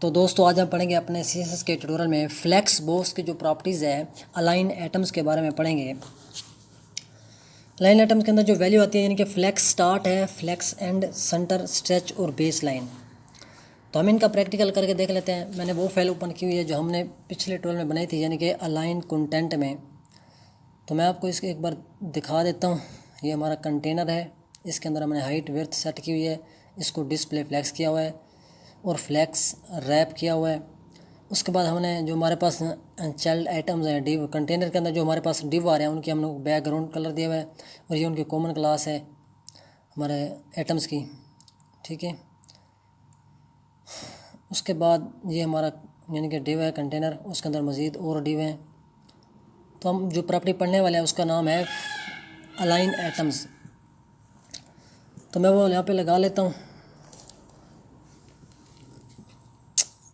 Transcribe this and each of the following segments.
तो दोस्तों आज हम पढ़ेंगे अपने CSS के ट्यूटोरियल में फ्लेक्स बॉक्स की जो प्रॉपर्टीज़ है अलाइन एटम्स के बारे में पढ़ेंगे। अलाइन एटम्स के अंदर जो वैल्यू आती है यानी कि फ्लेक्स स्टार्ट है, फ्लेक्स एंड, सेंटर, स्ट्रेच और बेस लाइन। तो हम इनका प्रैक्टिकल करके देख लेते हैं। मैंने वो फाइल ओपन की हुई है जो हमने पिछले ट्यूटोरियल में बनाई थी यानी कि अलाइन कंटेंट में। तो मैं आपको इसके एक बार दिखा देता हूँ। ये हमारा कंटेनर है, इसके अंदर हमने हाइट विड्थ सेट की हुई है, इसको डिस्प्ले फ्लेक्स किया हुआ है और फ्लेक्स रैप किया हुआ है। उसके बाद हमने जो हमारे पास चाइल्ड आइटम्स हैं डिव कंटेनर के अंदर जो हमारे पास डिव आ रहे हैं उनकी हम लोग बैकग्राउंड कलर दिया हुआ है और ये उनकी कॉमन क्लास है हमारे एटम्स की, ठीक है। उसके बाद ये हमारा यानी कि डिव है कंटेनर, उसके अंदर मज़ीद और डिव हैं। तो हम जो प्रॉपर्टी पढ़ने वाले हैं उसका नाम है अलाइन एटम्स। तो मैं वो यहाँ पे लगा लेता हूँ।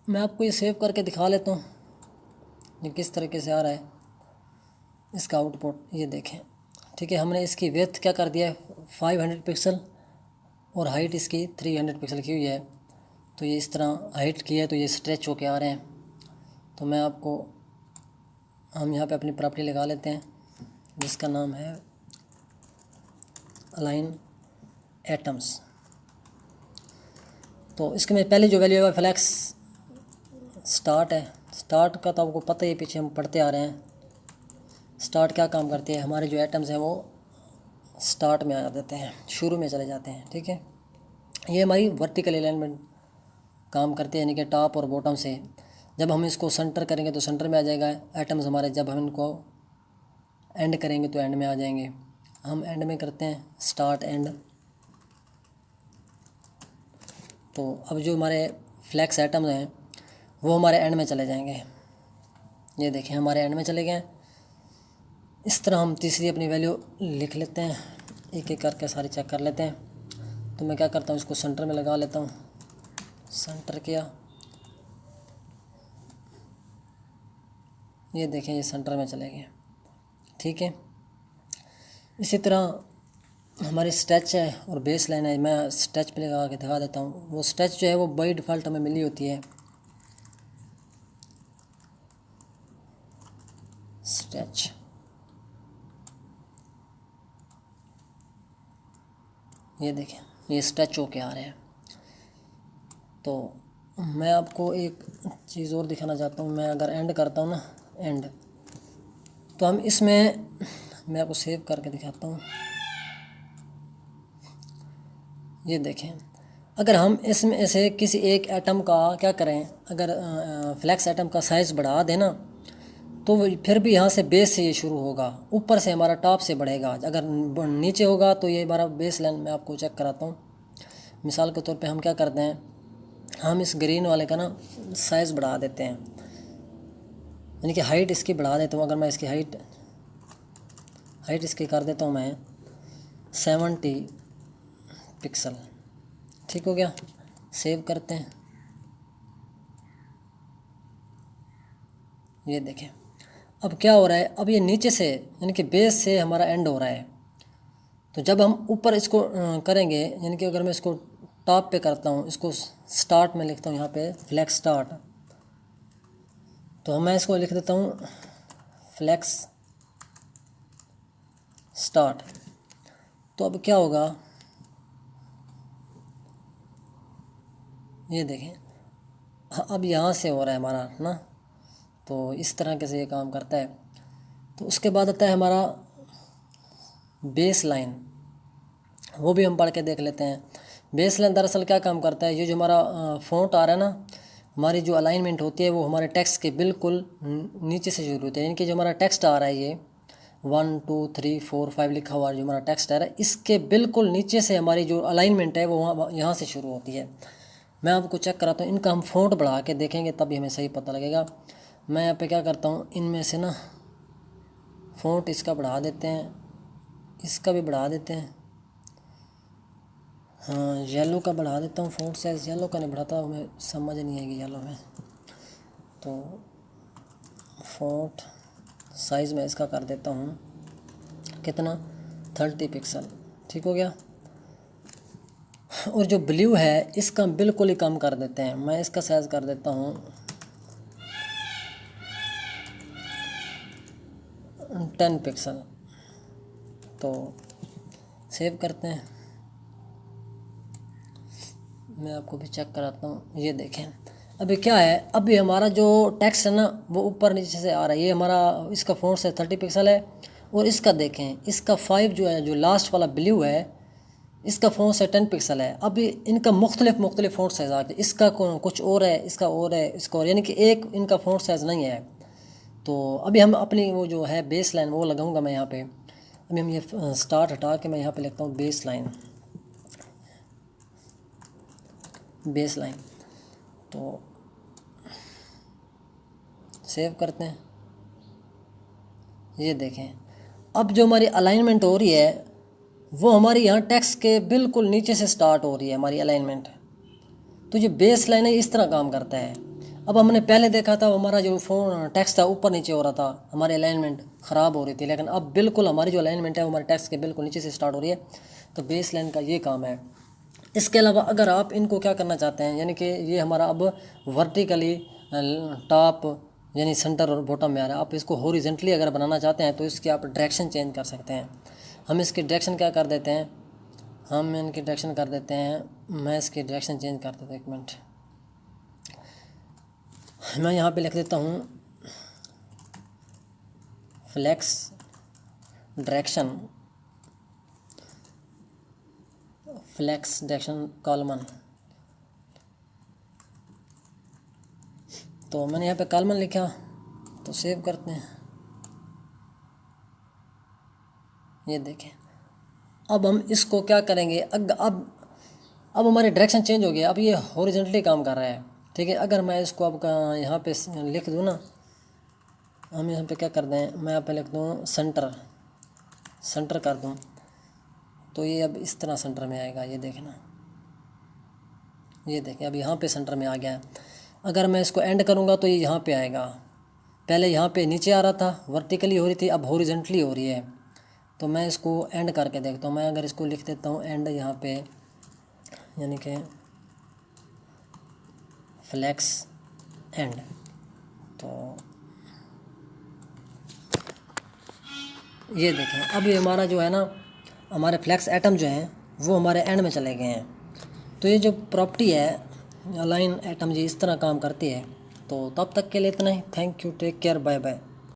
मैं आपको ये सेव करके दिखा लेता हूँ ये किस तरीके से आ रहा है इसका आउटपुट, ये देखें, ठीक है। हमने इसकी विड्थ क्या कर दिया है 500 पिक्सल और हाइट इसकी 300 पिक्सल की हुई है। तो ये इस तरह हाइट की है तो ये स्ट्रेच होके आ रहे हैं। तो मैं आपको हम यहाँ पे अपनी प्रॉपर्टी लगा लेते हैं जिसका नाम है अलाइन एटम्स। तो इसके में पहले जो वैल्यू है फ्लेक्स स्टार्ट है। स्टार्ट का तो आपको पता ही, पीछे हम पढ़ते आ रहे हैं। स्टार्ट क्या काम करती है, हमारे जो एटम्स हैं वो स्टार्ट में आ जाते हैं, शुरू में चले जाते हैं, ठीक है। ये हमारी वर्टिकल अलाइनमेंट काम करती है यानी कि टॉप और बॉटम से। जब हम इसको सेंटर करेंगे तो सेंटर में आ जाएगा एटम्स हमारे, जब हम इनको एंड करेंगे तो एंड में आ जाएंगे। हम एंड में करते हैं स्टार्ट एंड। तो अब जो हमारे फ्लेक्स एटम्स हैं वो हमारे एंड में चले जाएंगे। ये देखें हमारे एंड में चले गए। इस तरह हम तीसरी अपनी वैल्यू लिख लेते हैं, एक एक करके सारी चेक कर लेते हैं। तो मैं क्या करता हूँ इसको सेंटर में लगा लेता हूँ, सेंटर किया, ये देखें ये सेंटर में चले गए, ठीक है। इसी तरह हमारी स्ट्रेच है और बेस लाइन है। मैं स्ट्रेच पे लगा के दिखा देता हूँ। वो स्ट्रेच जो है वो बाई डिफ़ॉल्ट हमें मिली होती है, स्ट्रेच। ये देखें ये स्ट्रेच होके आ रहे हैं। तो मैं आपको एक चीज़ और दिखाना चाहता हूँ। मैं अगर एंड करता हूँ ना एंड, तो हम इसमें मैं आपको सेव करके दिखाता हूँ। ये देखें अगर हम इसमें से किसी एक एटम का क्या करें, अगर फ्लेक्स एटम का साइज़ बढ़ा देना तो फिर भी यहाँ से बेस से ये शुरू होगा, ऊपर से हमारा टॉप से बढ़ेगा। अगर नीचे होगा तो ये हमारा बेस लाइन मैं आपको चेक कराता हूँ। मिसाल के तौर पे हम क्या करते हैं, हम इस ग्रीन वाले का ना साइज़ बढ़ा देते हैं यानी कि हाइट इसकी बढ़ा देता हूँ। अगर मैं इसकी हाइट इसकी कर देता हूँ मैं 70 पिक्सल, ठीक हो गया। सेव करते हैं, ये देखें अब क्या हो रहा है। अब ये नीचे से यानी कि बेस से हमारा एंड हो रहा है। तो जब हम ऊपर इसको करेंगे यानी कि अगर मैं इसको टॉप पे करता हूँ, इसको स्टार्ट में लिखता हूँ यहाँ पे फ्लेक्स स्टार्ट, तो मैं इसको लिख देता हूँ फ्लेक्स स्टार्ट। तो अब क्या होगा, ये देखें अब यहाँ से हो रहा है हमारा ना। तो इस तरह के से ये काम करता है। तो उसके बाद आता है हमारा बेस लाइन, वो भी हम पढ़ के देख लेते हैं। बेस लाइन दरअसल क्या काम करता है, ये जो हमारा फ़ॉन्ट आ रहा है ना, हमारी जो अलाइनमेंट होती है वो हमारे टेक्स्ट के बिल्कुल नीचे से शुरू होती है। यानी कि जो हमारा टेक्स्ट आ रहा है ये 1 2 3 4 5 लिखा हुआ जो हमारा टेक्स्ट आ रहा है, इसके बिल्कुल नीचे से हमारी जो अलाइनमेंट है वो वहाँ यहाँ से शुरू होती है। मैं आपको चेक कराता हूँ, इनका हम फ़ॉन्ट बढ़ा के देखेंगे तभी हमें सही पता लगेगा। मैं यहाँ पे क्या करता हूँ, इनमें से ना फ़ॉन्ट इसका बढ़ा देते हैं, इसका भी बढ़ा देते हैं। हाँ येलो का बढ़ा देता हूँ फ़ॉन्ट साइज़। येलो का नहीं बढ़ाता, हमें समझ नहीं आएगी येलो में। तो फ़ॉन्ट साइज़ में इसका कर देता हूँ कितना 30 पिक्सल, ठीक हो गया। और जो ब्लू है इसका बिल्कुल ही कम कर देते हैं। मैं इसका साइज कर देता हूँ 10 पिक्सल। तो सेव करते हैं, मैं आपको भी चेक कराता हूँ। ये देखें अभी क्या है, अभी हमारा जो टेक्स्ट है ना वो ऊपर नीचे से आ रहा है। ये हमारा इसका फ़ॉन्ट साइज 30 पिक्सल है, और इसका देखें इसका 5 जो है, जो लास्ट वाला ब्लू है, इसका फ़ॉन्ट साइज 10 पिक्सल है। अभी इनका मुख्तलिफ फ़ॉन्ट साइज आ गया, इसका कुछ और है, इसका और है, इसका और, यानी कि एक इनका फ़ॉन्ट साइज नहीं है। तो अभी हम अपनी वो जो है बेस लाइन वो लगाऊंगा मैं यहाँ पे। अभी हम ये स्टार्ट हटा के मैं यहाँ पे लिखता हूँ बेस लाइन। तो सेव करते हैं। ये देखें अब जो हमारी अलाइनमेंट हो रही है वो हमारी यहाँ टेक्स्ट के बिल्कुल नीचे से स्टार्ट हो रही है हमारी अलाइनमेंट। तो ये बेस लाइन है, इस तरह काम करता है। अब हमने पहले देखा था हमारा जो टेक्स्ट था ऊपर नीचे हो रहा था, हमारी अलाइनमेंट ख़राब हो रही थी, लेकिन अब बिल्कुल हमारी जो अलाइनमेंट है वो हमारे टेक्स्ट के बिल्कुल नीचे से स्टार्ट हो रही है। तो बेस लाइन का ये काम है। इसके अलावा अगर आप इनको क्या करना चाहते हैं, यानी कि ये हमारा अब वर्टिकली टॉप यानी सेंटर और बॉटम में आ रहा है, आप इसको हॉरिजॉन्टली अगर बनाना चाहते हैं तो इसकी आप डायरेक्शन चेंज कर सकते हैं। हम इसकी डायरेक्शन क्या कर देते हैं, हम इनकी डायरेक्शन कर देते हैं, मैं इसकी डायरेक्शन चेंज कर देता हूँ। एक मिनट, मैं यहाँ पे लिख देता हूँ फ्लेक्स डायरेक्शन कॉलमन। तो मैंने यहाँ पे कॉलमन लिखा, तो सेव करते हैं। ये देखें अब हम इसको क्या करेंगे, अब हमारी डायरेक्शन चेंज हो गया, अब ये हॉरिजॉन्टली काम कर रहा है। ठीक है, अगर मैं इसको अब यहाँ पे लिख दूँ ना, हम यहाँ पे क्या कर दें, मैं यहाँ पे लिख दूँ सेंटर कर दूँ, तो ये अब इस तरह सेंटर में आएगा। ये देखना, ये देखें अब यहाँ पे सेंटर में आ गया है। अगर मैं इसको एंड करूँगा तो ये यहाँ पे आएगा। पहले यहाँ पे नीचे आ रहा था, वर्टिकली हो रही थी, अब हॉरिजॉन्टली हो रही है। तो मैं इसको एंड करके देखता हूँ। मैं अगर इसको लिख देता हूँ एंड यहाँ पे, यानी कि फ्लेक्स एंड, तो ये देखें अब ये हमारा जो है ना, हमारे फ्लेक्स एटम जो हैं वो हमारे एंड में चले गए हैं। तो ये जो प्रॉपर्टी है अलाइन एटम जी इस तरह काम करती है। तो तब तक के लिए इतना ही। Thank you, take care, bye bye.